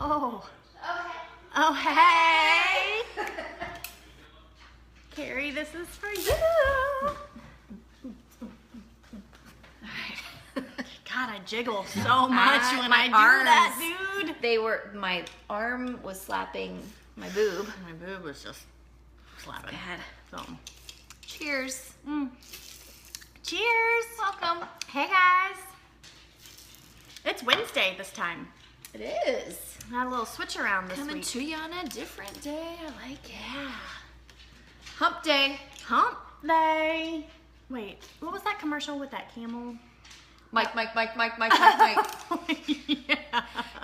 Oh. Okay. Oh, hey. Carrie, this is for you. God, I jiggle so much when I do that, dude. My arm was slapping my boob. My boob was just slapping. Bad. So, Cheers. cheers. Welcome. Hey, guys. It's Wednesday this time. It is. Had a little switch around this Coming week. to you on a different day. I like it. Yeah. Hump day. Hump day. Wait, what was that commercial with that camel? Mike. Yeah.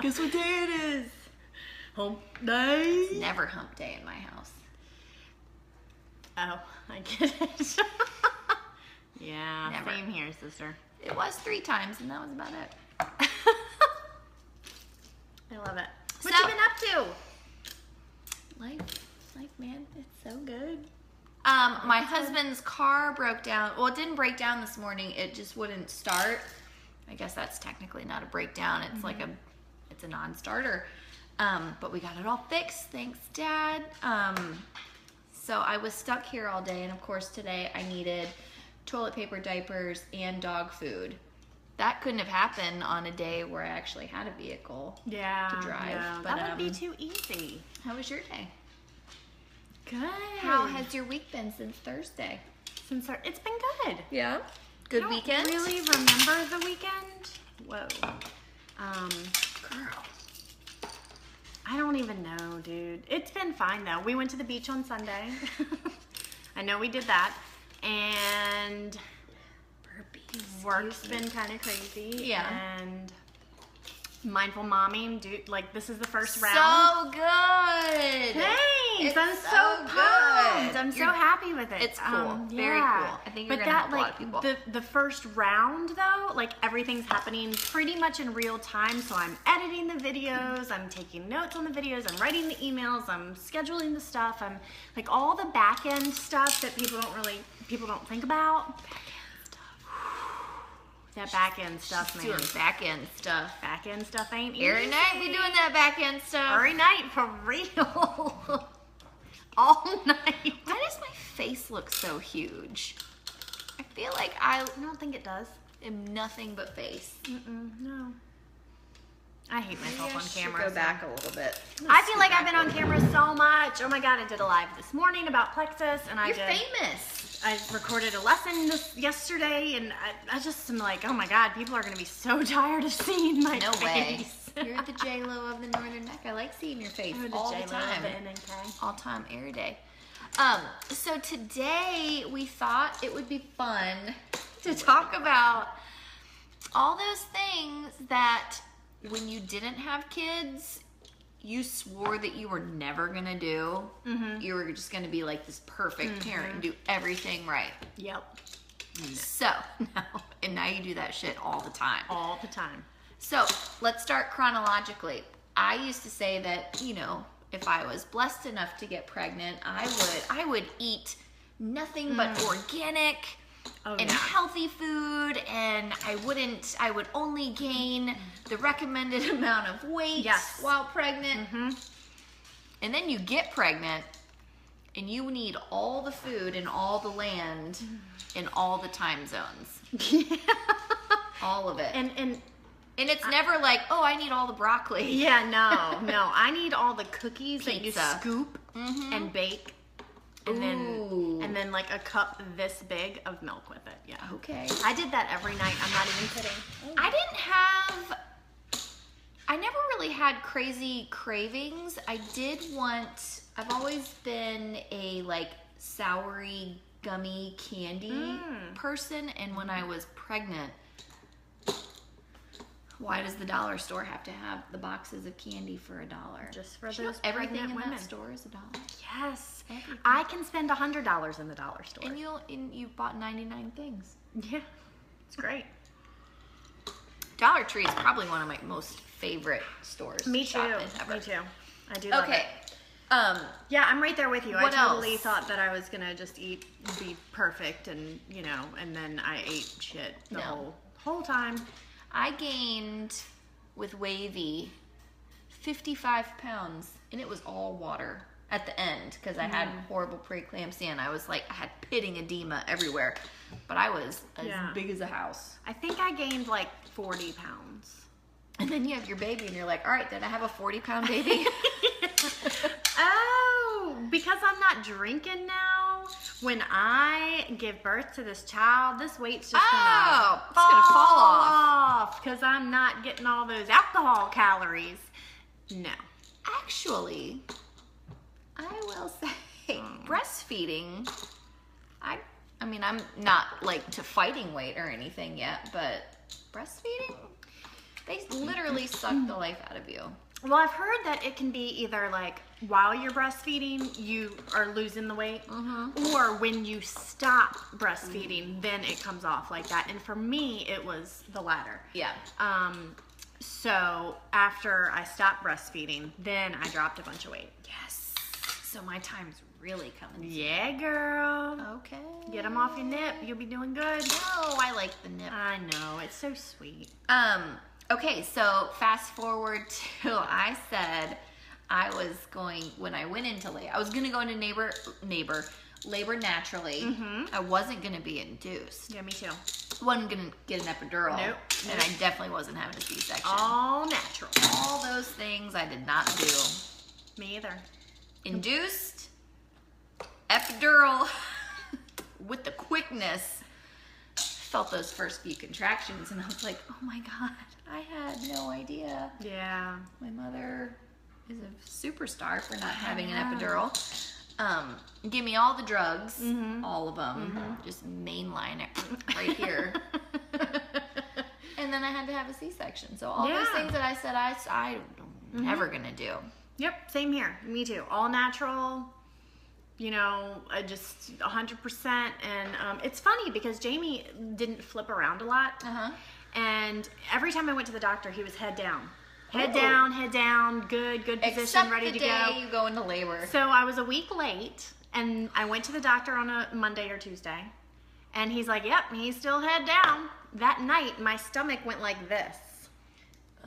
Guess what day it is? Hump day. Never hump day in my house. Oh, I get it. Yeah, Never. same here, sister. It was 3 times, and that was about it. I love it. What So- you been up to? Life, man, it's so good. My husband's car broke down. Well, it didn't break down this morning. It just wouldn't start. I guess that's technically not a breakdown. It's like it's a non-starter. But we got it all fixed. Thanks, Dad. So I was stuck here all day, and of course today I needed toilet paper, diapers, and dog food. That couldn't have happened on a day where I actually had a vehicle. Yeah, to drive, yeah. but, That would be too easy. How was your day? Good. How has your week been since Thursday? It's been good. Yeah. Good I don't weekend? really remember the weekend. Whoa. Girl. I don't even know, dude. It's been fine though. We went to the beach on Sunday. I know we did that. And Burpees. work's been kind of crazy. Yeah. And mindful momming, dude. Like, this is the first round. So good. Thanks. It's I'm so so good. pumped. I'm so happy with it. It's cool. Very yeah. cool. I think you're but gonna that, help a lot of people. The first round though, like everything's happening pretty much in real time. So I'm editing the videos, I'm taking notes on the videos, I'm writing the emails, I'm scheduling the stuff. I'm like all the back end stuff that people don't think about. That back end stuff, man. Doing back end stuff. Back end stuff ain't easy. Every night we doing that back end stuff. Every night for real. All night. Why does my face look so huge? I feel like I I don't think it does. am nothing but face. No. I hate myself on camera. Go so- back a little bit. I feel like I've been on camera so much. Oh my god, I did a live this morning about plexus, and You're famous. I recorded a lesson yesterday, and I just am like, oh my god, people are gonna be so tired of seeing my No way. face. You're the J-Lo of the Northern Neck. I like seeing your face I'm all the the J-Lo of time. the NNK. All time, every day. So today we thought it would be fun to talk about all those things that when you didn't have kids, you swore that you were never gonna do. Mm-hmm. You were just gonna be like this perfect parent and do everything right. Yep. So now you do that shit all the time. All the time. So let's start chronologically. I used to say that, you know, if I was blessed enough to get pregnant, I would eat nothing but organic and healthy food, and I would only gain the recommended amount of weight while pregnant. And then you get pregnant and you need all the food and all the land in all the time zones. All of it. And it's never like, oh, I need all the broccoli. yeah, no. I need all the cookies that you Pizza. scoop and bake. Ooh. And then like a cup this big of milk with it. Yeah. Okay. I did that every night. I'm not even kidding. I never really had crazy cravings. I've always been a like soury, gummy candy person. And when I was pregnant, why does the dollar store have to have the boxes of candy for $1? Just for You know, those everything pregnant in women. that store is $1. Yes. Everything. I can spend $100 in the dollar store. And you bought 99 things. Yeah. It's great. Dollar Tree is probably one of my most favorite stores. Me to too. shop in ever. Me too. I do love Okay. it. Yeah, I'm right there with you. What I totally else? thought that I was gonna just be perfect and and then I ate shit the No. whole time. I gained with Wavy 55 pounds, and it was all water at the end because I had horrible preeclampsia and I was like, I had pitting edema everywhere, but I was as big as a house. I think I gained like 40 pounds. And then you have your baby and you're like, all right, did I have a 40-pound baby? Oh, because I'm not drinking now. When I give birth to this child, this weight's just gonna fall off because I'm not getting all those alcohol calories. No. Actually, I will say breastfeeding, I mean, I'm not like to fighting weight or anything yet, but breastfeeding, they literally suck the life out of you. Well, I've heard that it can be either like while you're breastfeeding, you are losing the weight, or when you stop breastfeeding, then it comes off like that. And for me, it was the latter. Yeah. So after I stopped breastfeeding, then I dropped a bunch of weight. Yes. So my time's really coming. Yeah, girl. Okay. Get them off your nip. You'll be doing good. No, I like the nip. I know. It's so sweet. Okay, so fast forward to I said I was going, when I went into labor, I was going to go into labor naturally. I wasn't going to be induced. Yeah, me too. Wasn't going to get an epidural. Nope. And I definitely wasn't having a C-section. All natural. All those things I did not do. Me either. Induced, epidural, with the quickness. Felt those first few contractions and I was like, oh my God, I had no idea. Yeah. My mother is a superstar for not having an epidural. Give me all the drugs, all of them, just mainline it right here. And then I had to have a C-section. So all those things that I said I'm never gonna do. Yep, same here. Me too. All natural. You know, just 100%. And it's funny because Jamie didn't flip around a lot. And every time I went to the doctor, he was head down. Head down, good position, Except ready the to day go. you go into labor. So I was a week late, and I went to the doctor on a Monday or Tuesday. And he's like, yep, he's still head down. That night, my stomach went like this.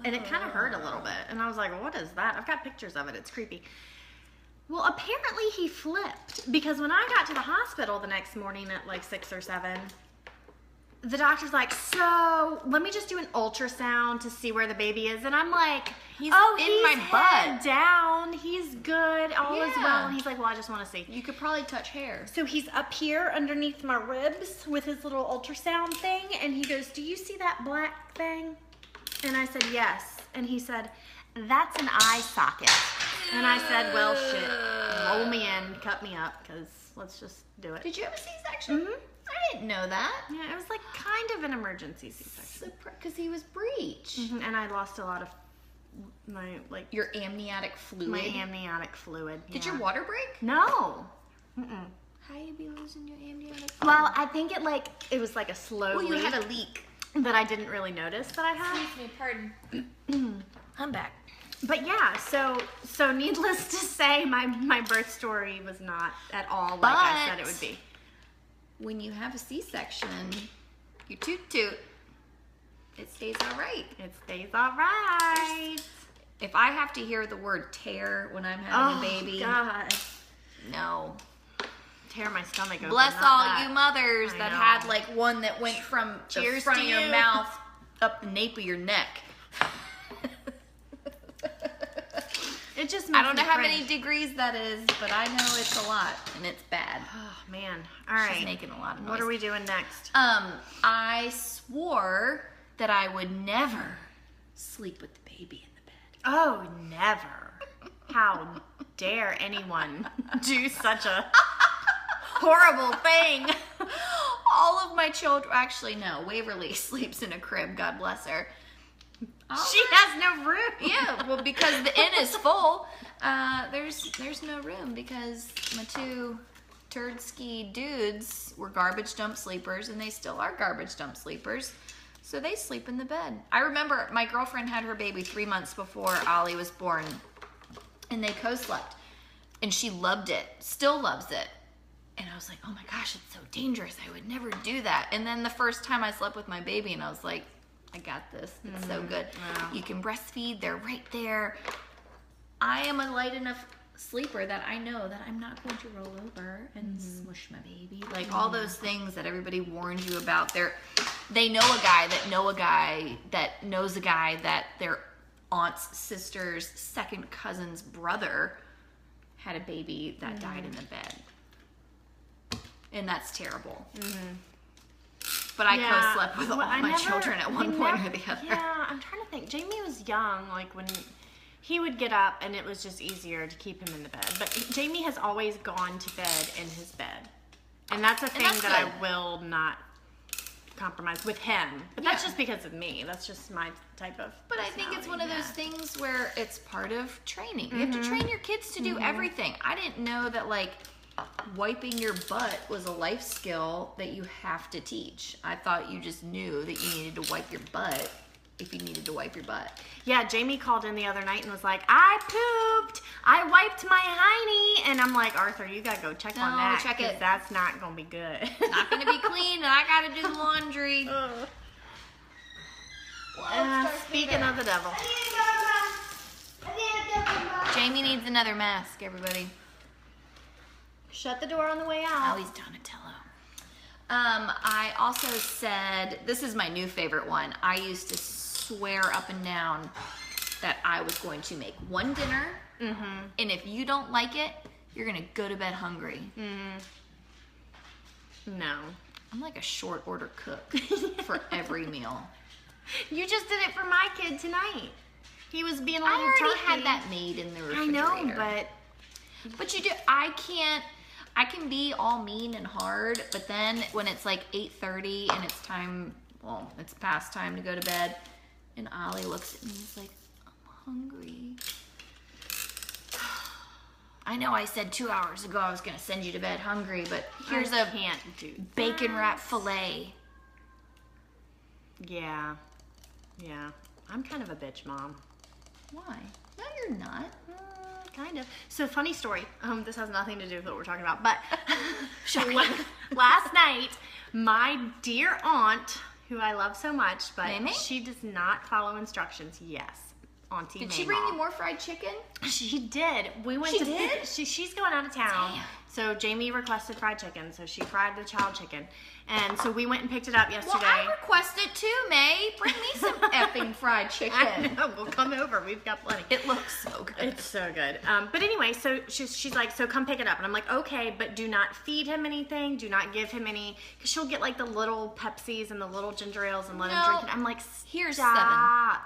And it kind of hurt a little bit. And I was like, what is that? I've got pictures of it. It's creepy. Well, apparently he flipped because when I got to the hospital the next morning at like 6 or 7, the doctor's like, so let me just do an ultrasound to see where the baby is. And I'm like, he's my head butt. down. He's good. All is well. And he's like, well, I just want to see. You could probably touch hair. So he's up here underneath my ribs with his little ultrasound thing. And he goes, do you see that black thing? And I said, yes. And he said, that's an eye socket. And I said, well, shit, roll me in, cut me up, because let's just do it. Did you have a C-section? I didn't know that. Yeah, it was like kind of an emergency C-section. Because he was breech. And I lost a lot of my, like... Your amniotic fluid? My amniotic fluid, Did your water break? No. How you be losing your amniotic fluid? Well, I think it was like a slow Well, you leak had a leak. that I didn't really notice that I had. Excuse me, pardon. I'm back. But yeah, so needless to say, my birth story was not at all like I said it would be. When you have a C-section, you toot, it stays all right. It stays all right. If I have to hear the word tear when I'm having a baby, God. no. Tear my stomach open. Bless not all that. you mothers I that know. had like one that went from the Cheers front to of your you. mouth up the nape of your neck. It just I makes don't know me how cringe. many degrees that is, but I know it's a lot and it's bad. Oh man. All right. She's making a lot of noise. What are we doing next? I swore that I would never sleep with the baby in the bed. Oh, never. How dare anyone do such a horrible thing? All of my children, actually no, Waverly sleeps in a crib, God bless her. She has no room. Yeah, well, because the inn is full, there's no room because my two turd ski dudes were garbage dump sleepers, and they still are garbage dump sleepers. So they sleep in the bed. I remember my girlfriend had her baby 3 months before Ollie was born, and they co-slept, and she loved it, still loves it. And I was like, oh my gosh, it's so dangerous. I would never do that. And then the first time I slept with my baby, and I was like, I got this. It's so good. Wow. You can breastfeed. They're right there. I am a light enough sleeper that I know that I'm not going to roll over and smush my baby. Like all those things that everybody warns you about. They know a guy that knows a guy that their aunt's sister's second cousin's brother had a baby that died in the bed. And that's terrible. But I co-slept with all my children at one point or the other. Yeah, I'm trying to think. Jamie was young, like when he would get up and it was just easier to keep him in the bed. But Jamie has always gone to bed in his bed. And that's a thing that I will not compromise with him. But that's just because of me. That's just my type of But I think it's one of those things where it's part of training. You have to train your kids to do everything. I didn't know that like wiping your butt was a life skill that you have to teach. I thought you just knew that you needed to wipe your butt if you needed to wipe your butt. Yeah, Jamie called in the other night and was like, I pooped. I wiped my hiney. And I'm like, Arthur, you got to go check on that. Check it. That's not going to be good. It's not going to be clean and I got to do the laundry. Speaking of the devil. Jamie needs another mask, everybody. Shut the door on the way out. Oh, he's Donatello. I also said, this is my new favorite one. I used to swear up and down that I was going to make one dinner, and if you don't like it, you're going to go to bed hungry. No. I'm like a short order cook for every meal. You just did it for my kid tonight. He was being a little I already turkey. had that made in the refrigerator. I know, But you do, I can be all mean and hard, but then when it's like 8:30 and it's time, well, it's past time to go to bed, and Ollie looks at me and he's like, I'm hungry. I know I said 2 hours ago I was going to send you to bed hungry, but here's a bacon wrap filet. Yeah. I'm kind of a bitch mom. Why? No, you're not. Kind of. So funny story. This has nothing to do with what we're talking about, but Shocking. last night, my dear aunt, who I love so much, but Mamie? she does not follow instructions. Yes, Auntie Did Mamie. she bring you more fried chicken? She did. We went She to did? She's going out of town. Damn. So Jamie requested fried chicken, so she fried the child chicken. And so we went and picked it up yesterday. Well, I requested too, May. Bring me some effing fried chicken. I know. We'll come over. We've got plenty. It looks so good. It's so good. But anyway, so she's like, so come pick it up. And I'm like, okay, but do not feed him anything. Do not give him any, because she'll get like the little Pepsis and the little ginger ales and let him drink it. I'm like, here's stop.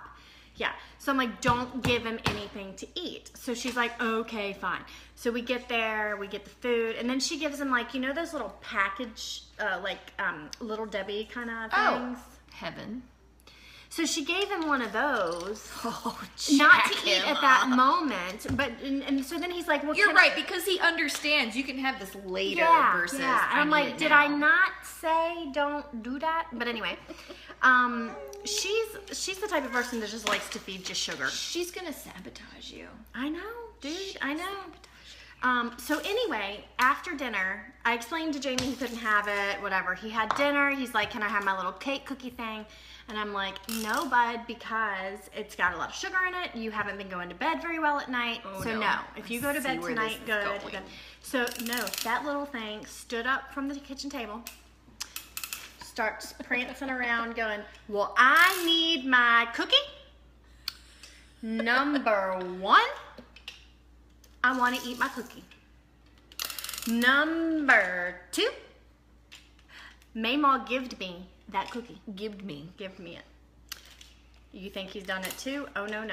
Yeah. So I'm like, don't give him anything to eat. So she's like, okay, fine. So we get there, we get the food, and then she gives him like, you know those little package, Little Debbie kind of things? Oh, heaven. So she gave him one of those, Oh, not to eat at that moment, but, and so then he's like, well, You're right, because he understands you can have this later versus yeah. And I'm I need like, it did now. I not say don't do that? But anyway, she's the type of person that just likes to feed just sugar. She's gonna sabotage you. I know, dude, I know. So anyway, after dinner, I explained to Jamie he couldn't have it, whatever. He had dinner. He's like, can I have my little cake cookie thing? And I'm like, no, bud, because it's got a lot of sugar in it. You haven't been going to bed very well at night. Oh, so no, if you go to bed tonight, good. going. So no, that little thing stood up from the kitchen table, starts prancing around going, well, I need my cookie. Number one, I want to eat my cookie. Number two, Mayma gived me that cookie. Give me it. You think he's done it too? Oh, no.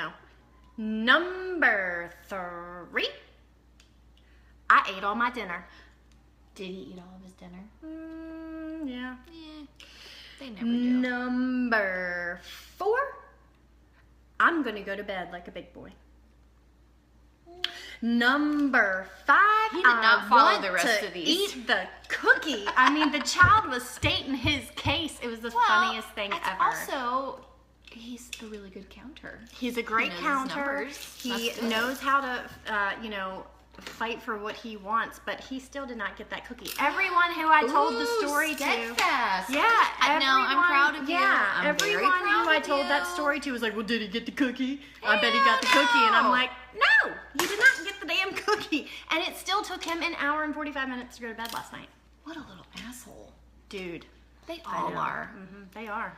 Number three, I ate all my dinner. Did he eat all of his dinner? Yeah. They never do. Number four, I'm going to go to bed like a big boy. Number five, He did not follow the rest to of these. eat the cookie. I mean, the child was stating his case. It was the funniest thing it's ever. Also, he's a really good counter. He's a great knows his counter. numbers. He That's good. knows how to, fight for what he wants, but he still did not get that cookie. Everyone who I told the story steadfast. to. Yeah, No, I'm proud of you. Yeah, I'm very everyone proud who I of told that you. story to was like, well, did he get the cookie? I bet he got the cookie. And I'm no. like, no. No, you did not get the damn cookie. And it still took him an hour and 45 minutes to go to bed last night. What a little asshole. Dude. They I all know. are. They are.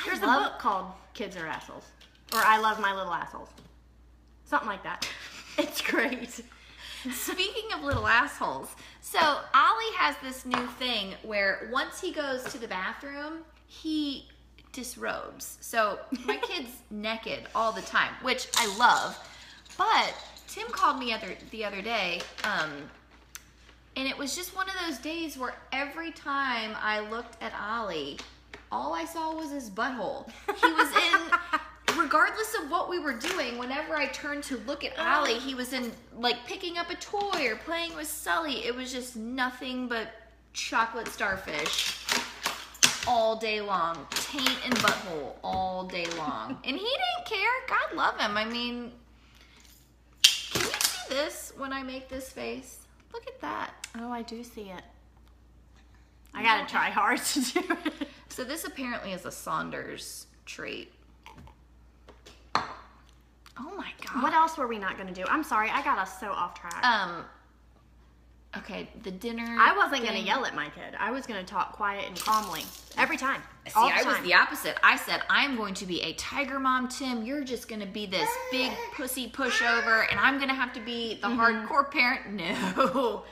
There's a love- book called Kids Are Assholes. Or I Love My Little Assholes. Something like that. It's great. Speaking of little assholes, so Ollie has this new thing where once he goes to the bathroom, he disrobes. So my kid's naked all the time, which I love. But Tim called me the other day, and it was just one of those days where every time I looked at Ollie, all I saw was his butthole. He was in, regardless of what we were doing, whenever I turned to look at Ollie, he was in, like, picking up a toy or playing with Sully. It was just nothing but chocolate starfish all day long. Taint and butthole all day long. And he didn't care. God love him. I mean, can you see this when I make this face? Look at that. Oh, I do see it. I gotta try hard to do it. So this apparently is a Saunders trait. Oh my God. What else were we not gonna do? I'm sorry, I got us so off track. Okay, the dinner. I wasn't gonna thing. yell at my kid. I was gonna talk quiet and calmly every time. See, all the I was time. the opposite. I said, I'm going to be a tiger mom, Tim. You're just going to be this big pussy pushover, and I'm going to have to be the hardcore parent. No.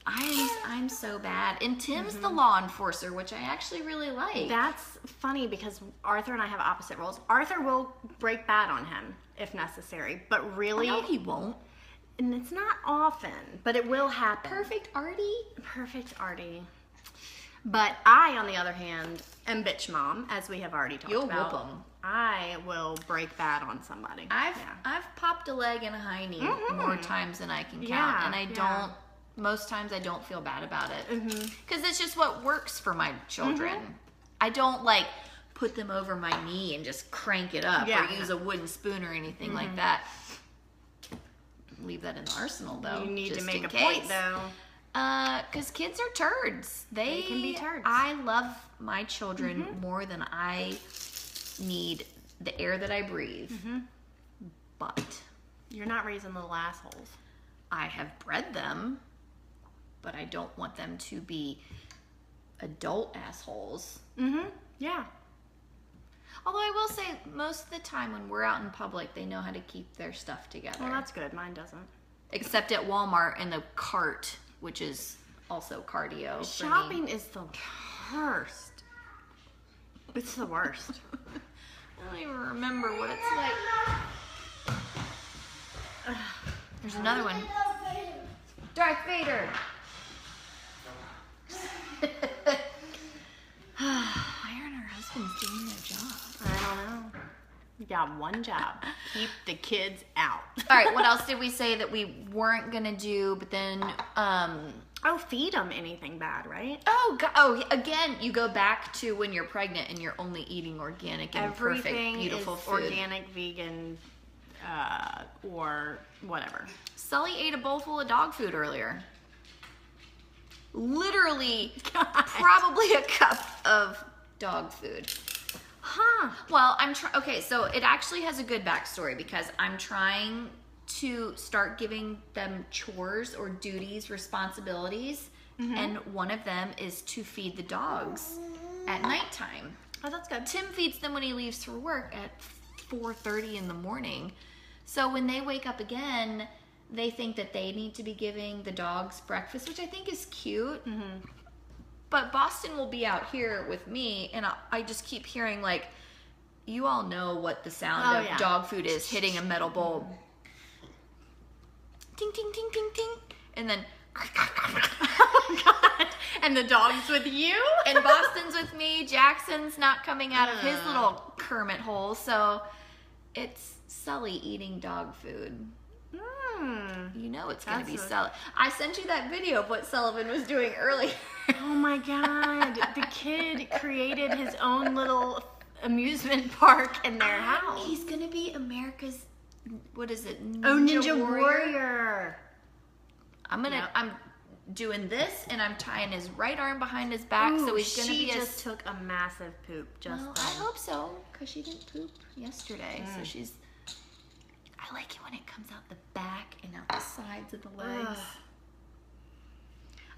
I'm so bad. And Tim's the law enforcer, which I actually really like. That's funny because Arthur and I have opposite roles. Arthur will break bad on him if necessary, but really, No, he won't. and it's not often, but it will happen. Perfect Artie. Perfect Artie. But I, on the other hand, am bitch mom, as we have already talked You'll about. whoop 'em. I will break bad on somebody. I've popped a leg and a hiney more times than I can count, Yeah, and I yeah. don't. Most times I don't feel bad about it because it's just what works for my children. I don't like put them over my knee and just crank it up Yeah. or use a wooden spoon or anything like that. Leave that in the arsenal though. You need to just make in a case. point, though. Because kids are turds. They can be turds. I love my children more than I need the air that I breathe. But You're not raising little assholes. I have bred them, but I don't want them to be adult assholes. Yeah. Although I will say, most of the time when we're out in public, they know how to keep their stuff together. Well, that's good. Mine doesn't. Except at Walmart in the cart, which is also cardio. for me. Shopping is the worst. It's the worst. I don't even remember what it's like. There's another one. Darth Vader. Why aren't our husbands doing their job? I don't know. You got one job. Keep the kids out. All right, what else did we say that we weren't gonna do? But then, Oh, feed them anything bad, right? again, you go back to when you're pregnant and you're only eating organic and Everything perfect, beautiful is food. organic, vegan, or whatever. Sully ate a bowl full of dog food earlier. Literally, probably a cup of dog food. Huh. Well, okay, so it actually has a good backstory because I'm trying to start giving them chores or duties, responsibilities, and one of them is to feed the dogs at nighttime. Oh, that's good. Tim feeds them when he leaves for work at 4:30 in the morning. So when they wake up again, they think that they need to be giving the dogs breakfast, which I think is cute. But Boston will be out here with me, and I just keep hearing, like, you all know what the sound of yeah. dog food is, hitting a metal bowl. Ting, ting, ting, ting, ting. And then... Oh, God. And the dog's with you? And Boston's with me. Jackson's not coming out of his little Kermit hole, so it's Sully eating dog food. You know it's going to be Sully. I sent you that video of what Sullivan was doing earlier. Oh my God. The kid created his own little amusement park in their house. He's going to be America's, what is it? Ninja Warrior. I'm doing this, and I'm tying his right arm behind his back, so he's going to be She just took a massive poop just I then. hope so, because she didn't poop yesterday, so she's... I like it when it comes out the back and out the sides of the legs. Ugh.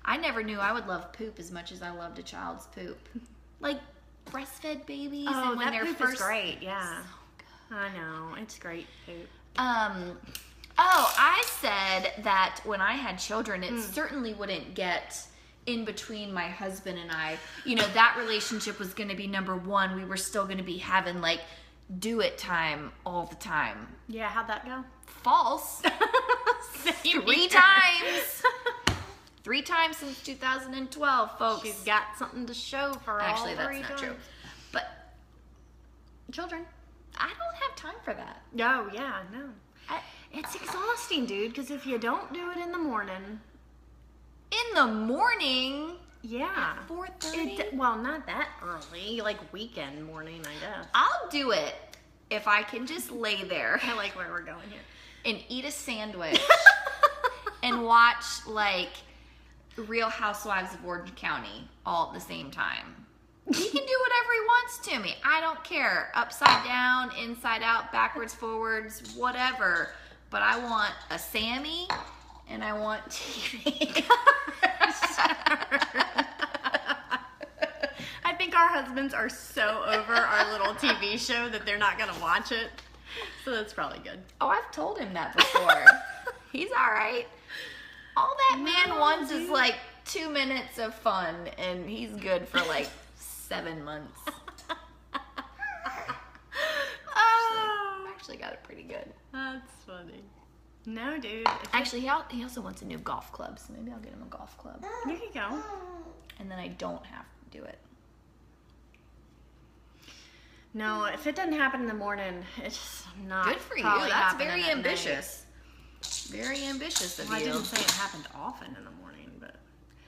I never knew I would love poop as much as I loved a child's poop. Like breastfed babies, Oh, and when that they're poop first is great. Yeah, So good. I know, it's great poop. I said that when I had children, it certainly wouldn't get in between my husband and I. You know, that relationship was going to be number one. We were still going to be having like do it time all the time. Yeah, how'd that go? False. Same 3 here. times. 3 times since 2012, folks. She's got something to show for Actually, all that's 3 not times. true. But Children. I don't have time for that. Oh, yeah, no. It's exhausting, dude, because if you don't do it in the morning, In the morning, yeah. 4:30? Well, not that early, like weekend morning, I guess. I'll do it if I can just lay there I like where we're going here. and eat a sandwich and watch like Real Housewives of Orange County all at the same time. He can do whatever he wants to me. I don't care. Upside down, inside out, backwards, forwards, whatever. But I want a Sammy and I want TV. I think our husbands are so over our little TV show that they're not going to watch it. So that's probably good. Oh, I've told him that before. He's all right. All that man No, wants is dude. like 2 minutes of fun, and he's good for like 7 months. Oh, Actually got it pretty good. that's funny. No, dude. Actually, he also wants a new golf club, so maybe I'll get him a golf club. There you go. And then I don't have to do it. No, if it doesn't happen in the morning, it's just not. Good for you. probably That's happening very at ambitious. Very ambitious of Night. Well, I you. didn't say it happened often in the morning, but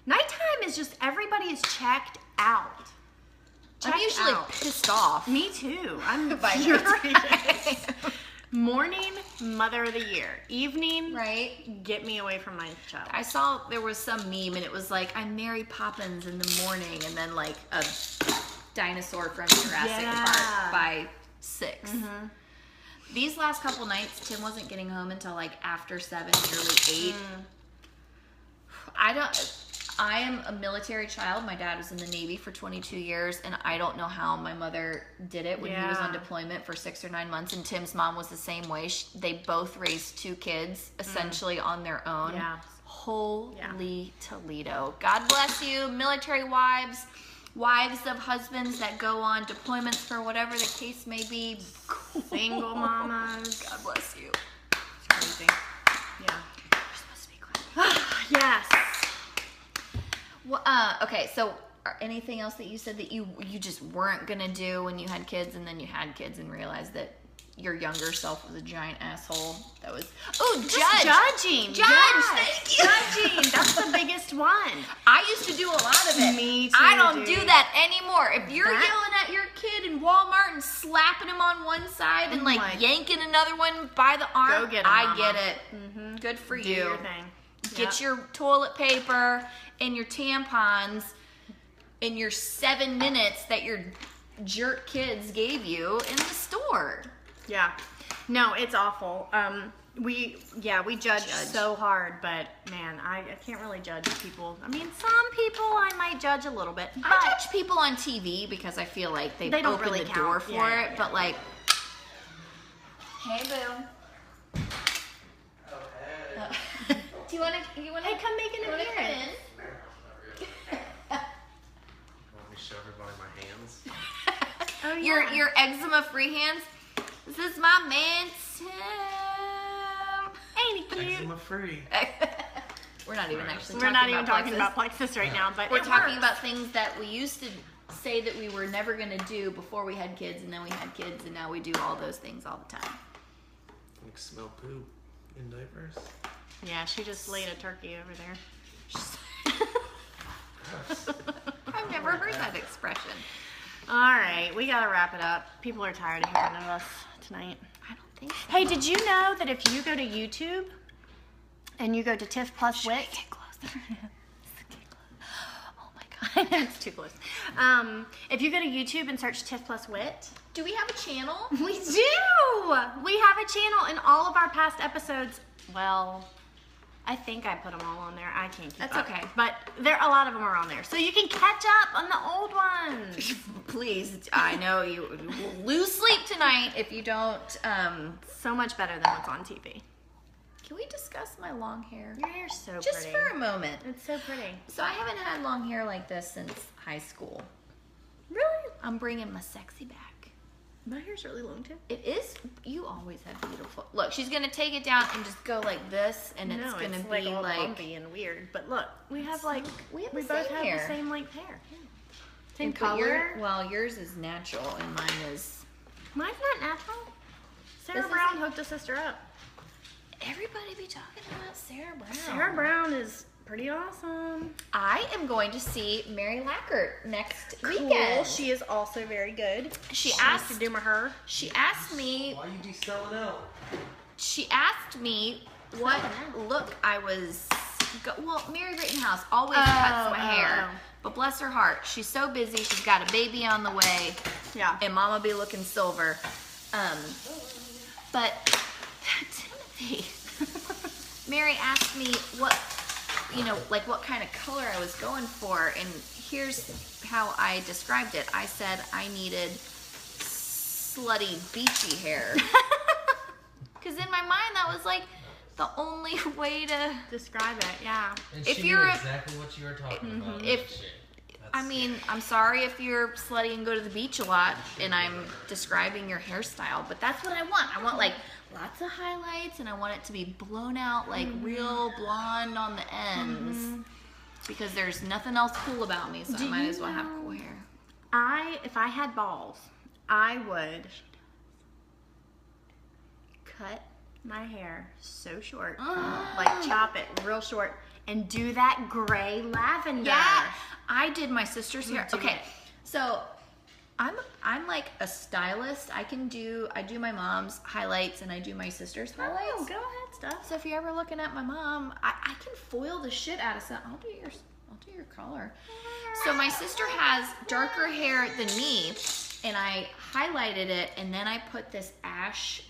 nighttime is just everybody is checked out. I'm Checked usually out. pissed off. Me too. I'm By furious. Morning, mother of the year. Evening, Right? get me away from my child. I saw there was some meme and it was like, I'm Mary Poppins in the morning, and then like a dinosaur from Jurassic Yeah. Park by 6. These last couple nights, Tim wasn't getting home until like after 7, nearly 8. I am a military child. My dad was in the Navy for 22 years, and I don't know how my mother did it when he was on Yeah. deployment for 6 or 9 months. And Tim's mom was the same way. They both raised 2 kids essentially on their own. Yeah. Holy Toledo. God bless you, military wives, wives of husbands that go on deployments for whatever the case may be. Single mamas. God bless you. It's crazy. Yeah. You're supposed to be quiet. Yes. Well, okay, so anything else that you said that you just weren't gonna do when you had kids, and then you had kids and realized that your younger self was a giant asshole? That was Judging. Judge, thank you. Judging. That's the biggest one. I used to do a lot of it. Me too, I don't dude. do that anymore. If you're That- yelling at your kid in Walmart and slapping him on one side and Oh like my- yanking another one by the arm, Go get 'em, I mama. get it. Good for Do you. your thing. Get your toilet paper and your tampons in your 7 minutes that your jerk kids gave you in the store. Yeah. No, it's awful. We judge so hard, but man, I can't really judge people. I mean, some people I might judge a little bit, but I judge people on TV because I feel like they've They don't opened really the count. door for Yeah, it, yeah. but like, hey boo. Do you want to? hey, come make an appearance. Want me to show everybody my hands? Oh yeah. Your eczema-free hands. This is my man Tim. Ain't it cute? Eczema free. We're not even actually. We're not even talking plexus. about plexus right now, but We're it talking works. about things that we used to say that we were never going to do before we had kids, and then we had kids, and now we do all those things all the time. You can smell poop in diapers. Yeah, she just laid a turkey over there. I've never heard that expression. All right, we gotta wrap it up. People are tired of hearing of us tonight. I don't think so. Hey, did you know that if you go to YouTube and you go to Tiff Plus Wit, Get closer. Oh my god. it's too close. If you go to YouTube and search Tiff Plus Wit, Do we have a channel? We do! We have a channel in all of our past episodes. Well, I think I put them all on there. I can't keep That's up. okay. But a lot of them are on there. So you can catch up on the old ones. Please, I know you will lose sleep tonight if you don't. So much better than what's on TV. Can we discuss my long hair? Your hair's so Just pretty. for a moment. It's so pretty. So I haven't had long hair like this since high school. Really? I'm bringing my sexy back. My hair's really long too. It is. You always have beautiful. Look, she's gonna take it down and just go like this, and it's gonna it's be all like. lumpy and weird. But look, we have like we have we the both same have hair. the same length hair. Yeah. Same But color. well, yours is natural and mine is. Mine's not natural. Sarah This is- Brown hooked a sister up. Everybody be talking about Sarah Brown. Sarah Brown is pretty awesome. I am going to see Mary Lackert next Cool. weekend. She is also very good. She Nice asked. to do her. She asked me. Why you be selling out? She asked me what look I was. Well, Mary Rittenhouse always cuts my hair, but bless her heart, she's so busy. She's got a baby on the way, Yeah. and Mama be looking silver. But Timothy, Mary asked me what, like what kind of color I was going for, and here's how I described it. I said I needed slutty beachy hair. Because in my mind, that was like the only way to. Describe it. Yeah. And If she you're knew a- exactly what you were talking about. If- didn't she? I mean, I'm sorry if you're slutty and go to the beach a lot and I'm describing your hairstyle, but that's what I want. I want like lots of highlights and I want it to be blown out like real blonde on the ends because there's nothing else cool about me, so I Do might you as well have know- cool hair. If I had balls, I would cut my hair so short, like chop it real short, and do that gray lavender. Yeah, I did my sister's hair. do Okay, it. so I'm like a stylist. I do my mom's highlights and I do my sister's highlights. Oh, go ahead, stuff. So if you're ever looking at my mom, I can foil the shit out of something. I'll do your color. So my sister has darker hair than me, and I highlighted it, and then I put this ash.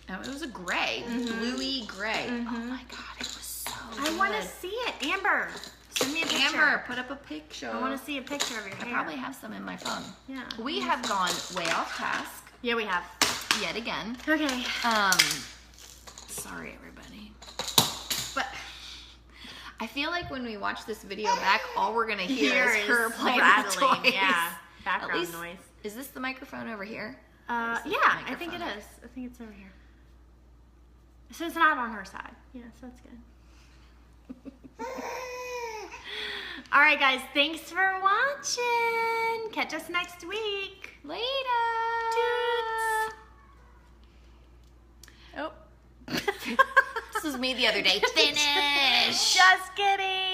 It was a gray, bluey gray. Oh my god, it was so good. I want to see it, Amber. Send me a picture. Amber, put up a picture. I want to see a picture of your I hair. probably have some in my phone. Yeah. We have gone way off task Yeah, we have. yet again. Okay. Sorry everybody. But I feel like when we watch this video back, all we're gonna hear is her playing with rattling. toys. Yeah. At Background least, noise. is this the microphone over here? Yeah, This is the I think it microphone. is. I think it's over here. So it's not on her side. Yeah, so that's good. All right, guys. Thanks for watching. Catch us next week. Later. Toots. Oh. This was me the other day. Finish. Just kidding.